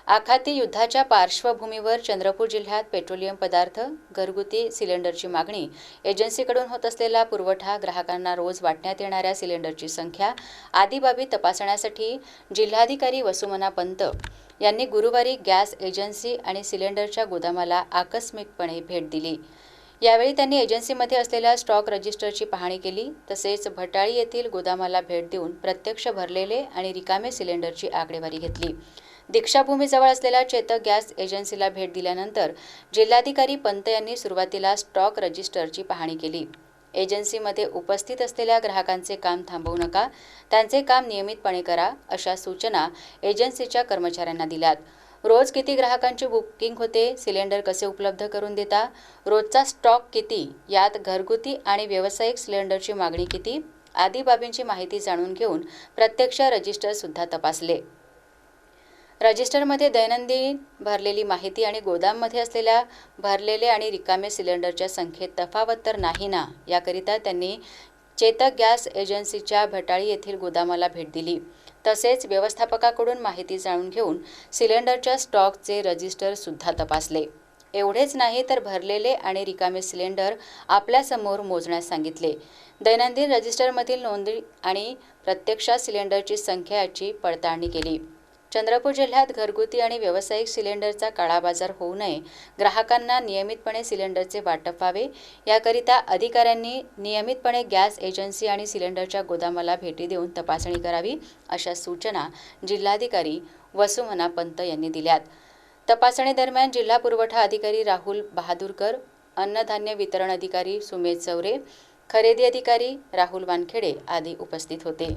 आखाती युद्धाच्या पार्श्वभूमीवर चंद्रपूर जिल्ह्यात पेट्रोलियम पदार्थ, घरगुती सिलेंडरची मागणी, एजन्सीकडून होत असलेला पुरवठा, ग्राहकांना रोज वाटण्यात येणाऱ्या सिलेंडरची संख्या आदी बाबी तपासण्यासाठी जिल्हाधिकारी वसुमना पंत यांनी गुरुवारी गॅस एजन्सी आणि सिलेंडरच्या गोदामाला आकस्मिकपणे भेट दिली। यावेळी त्यांनी एजन्सीमध्ये असलेल्या स्टॉक रजिस्टरची पाहणी केली, तसेच भटाळी येथील गोदामाला भेट देऊन प्रत्यक्ष भरलेले आणि रिकामे सिलेंडरची आकडेवारी घेतली। दीक्षाभूमीजवळ असलेल्या चेतक गॅस एजन्सीला भेट दिल्यानंतर जिल्हाधिकारी पंत यांनी सुरुवातीला स्टॉक रजिस्टरची पाहणी केली। एजन्सीमध्ये उपस्थित असलेल्या ग्राहकांचे काम थांबवू नका, त्यांचे काम नियमितपणे करा, अशा सूचना एजन्सीच्या कर्मचाऱ्यांना दिल्यात। रोज किती ग्राहकांची बुकिंग होते, सिलेंडर कसे उपलब्ध करून देता, रोजचा स्टॉक किती, यात घरगुती आणि व्यावसायिक सिलेंडरची मागणी किती आदी बाबींची माहिती जाणून घेऊन प्रत्यक्ष रजिस्टर सुद्धा तपासले। रजिस्टरमध्ये दैनंदिन भरलेली माहिती आणि गोदाममध्ये असलेल्या भरलेले आणि रिकामे सिलेंडरच्या संख्येत तफावत तर नाही ना, याकरिता त्यांनी चेतक गॅस एजन्सीच्या भटाळी येथील गोदामाला भेट दिली। तसेच व्यवस्थापकाकडून माहिती जाणून घेऊन सिलेंडरच्या स्टॉकचे रजिस्टर सुद्धा तपासले। एवढेच नाही तर भरलेले आणि रिकामे सिलेंडर आपल्यासमोर मोजण्यास सांगितले। दैनंदिन रजिस्टरमधील नोंदी आणि प्रत्यक्षात सिलेंडरची संख्या याची पडताळणी केली। चंद्रपूर जिल्ह्यात घरगुती आणि व्यावसायिक सिलेंडरचा काळाबाजार होऊ नये, ग्राहकांना नियमितपणे सिलेंडरचे वाटप व्हावे, याकरिता अधिकाऱ्यांनी नियमितपणे गॅस एजन्सी आणि सिलेंडरच्या गोदामाला भेटी देऊन तपासणी करावी, अशा सूचना जिल्हाधिकारी वसुमना पंत यांनी दिल्यात। तपासणी दरम्यान जिल्हा पुरवठा अधिकारी राहुल बहादुरकर, अन्नधान्य वितरण अधिकारी सुमेध चौरे, खरेदी अधिकारी राहुल वानखेडे आदी उपस्थित होते।